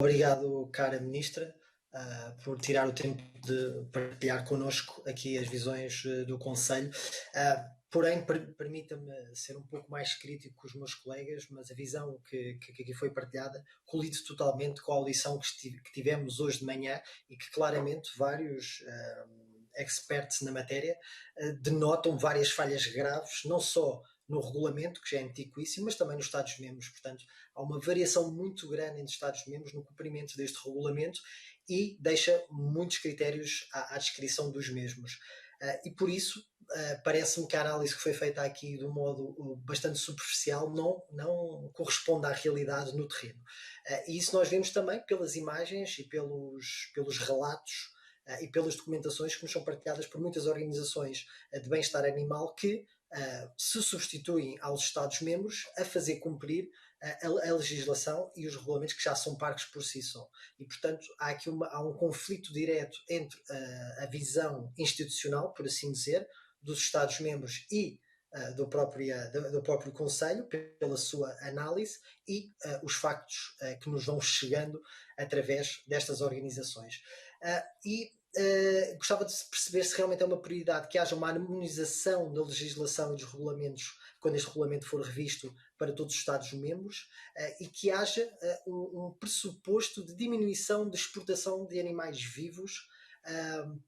Obrigado, cara Ministra, por tirar o tempo de partilhar connosco aqui as visões do Conselho. Porém, permita-me ser um pouco mais crítico com os meus colegas, mas a visão que aqui foi partilhada colide totalmente com a audição que tivemos hoje de manhã e que claramente vários experts na matéria denotam várias falhas graves, não só no regulamento, que já é antiquíssimo, mas também nos Estados-membros. Portanto, há uma variação muito grande entre Estados-membros no cumprimento deste regulamento e deixa muitos critérios à descrição dos mesmos. E por isso, parece-me que a análise que foi feita aqui de um modo bastante superficial não corresponde à realidade no terreno. E isso nós vemos também pelas imagens e pelos relatos e pelas documentações que nos são partilhadas por muitas organizações de bem-estar animal que se substituem aos Estados-membros a fazer cumprir a legislação e os regulamentos que já são parcos por si só. E, portanto, há um conflito direto entre a visão institucional, por assim dizer, dos Estados-membros e do próprio Conselho, pela sua análise, e os factos que nos vão chegando através destas organizações. Gostava de perceber se realmente é uma prioridade que haja uma harmonização da legislação e dos regulamentos quando este regulamento for revisto para todos os Estados-membros e que haja um pressuposto de diminuição de exportação de animais vivos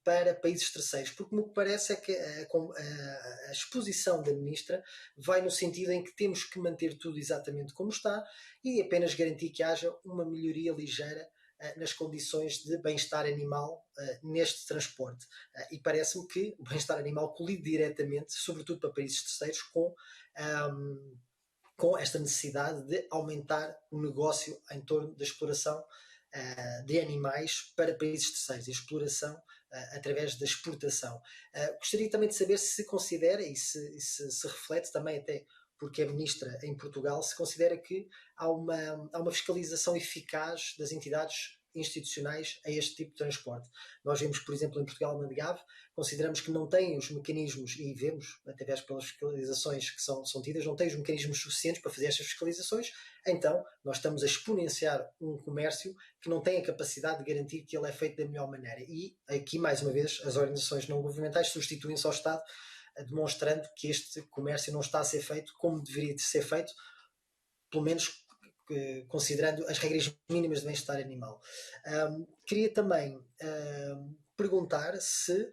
para países terceiros, porque o que parece é que a exposição da Ministra vai no sentido em que temos que manter tudo exatamente como está e apenas garantir que haja uma melhoria ligeira nas condições de bem-estar animal neste transporte. E parece-me que o bem-estar animal colide diretamente, sobretudo para países terceiros, com esta necessidade de aumentar o negócio em torno da exploração de animais para países terceiros, a exploração através da exportação. Gostaria também de saber se considera e se reflete também até porque a Ministra em Portugal se considera que há uma fiscalização eficaz das entidades institucionais a este tipo de transporte. Nós vemos, por exemplo, em Portugal, na DGAV, consideramos que não tem os mecanismos, e vemos, através pelas fiscalizações que são tidas, não tem os mecanismos suficientes para fazer estas fiscalizações, então nós estamos a exponenciar um comércio que não tem a capacidade de garantir que ele é feito da melhor maneira. E aqui, mais uma vez, as organizações não governamentais substituem-se ao Estado, demonstrando que este comércio não está a ser feito como deveria ser feito, pelo menos considerando as regras mínimas de bem-estar animal. Queria também perguntar se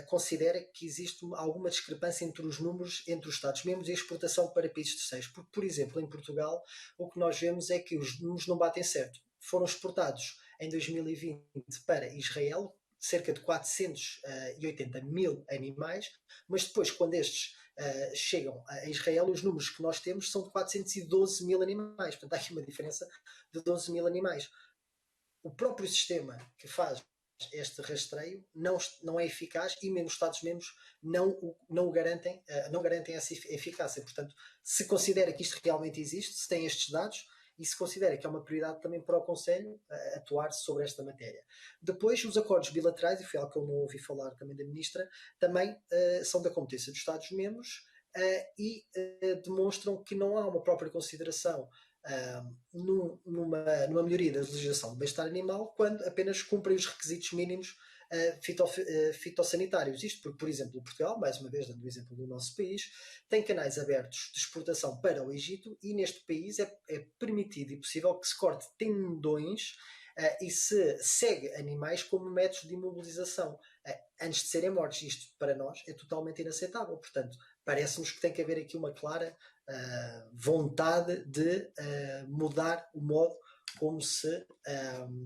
considera que existe alguma discrepância entre os números entre os Estados-membros e a exportação para países terceiros. Porque, por exemplo, em Portugal, o que nós vemos é que os números não batem certo. Foram exportados em 2020 para Israel cerca de 480 mil animais, mas depois, quando estes chegam a Israel, os números que nós temos são de 412 mil animais. Portanto, há aqui uma diferença de 12 mil animais. O próprio sistema que faz este rastreio não é eficaz e mesmo os Estados-membros não garantem essa eficácia. Portanto, se considera que isto realmente existe, se tem estes dados, e se considera que é uma prioridade também para o Conselho atuar sobre esta matéria. Depois, os acordos bilaterais, e foi algo que eu não ouvi falar também da Ministra, também são da competência dos Estados-membros e demonstram que não há uma própria consideração numa melhoria da legislação de bem-estar animal quando apenas cumprem os requisitos mínimos fitossanitários. Isto porque, por exemplo, Portugal, mais uma vez dando o exemplo do nosso país, tem canais abertos de exportação para o Egito e neste país é permitido e possível que se corte tendões e se segue animais como métodos de imobilização antes de serem mortos. Isto para nós é totalmente inaceitável. Portanto, parece-nos que tem que haver aqui uma clara vontade de mudar o modo como se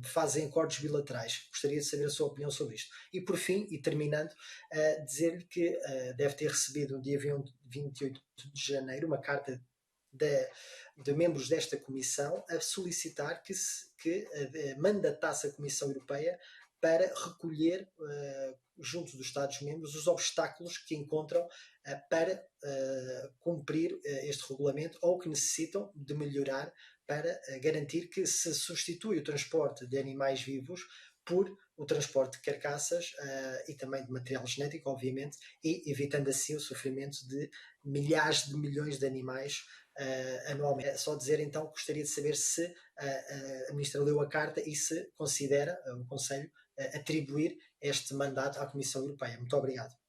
fazem acordos bilaterais. Gostaria de saber a sua opinião sobre isto. E por fim, e terminando, dizer-lhe que deve ter recebido no dia 28 de janeiro uma carta de membros desta comissão a solicitar que mandatasse a Comissão Europeia para recolher junto dos Estados-membros os obstáculos que encontram para cumprir este regulamento ou que necessitam de melhorar para garantir que se substitui o transporte de animais vivos por o transporte de carcaças e também de material genético, obviamente, e evitando assim o sofrimento de milhares de milhões de animais anualmente. É só dizer então, gostaria de saber se a Ministra leu a carta e se considera o Conselho atribuir este mandato à Comissão Europeia. Muito obrigado.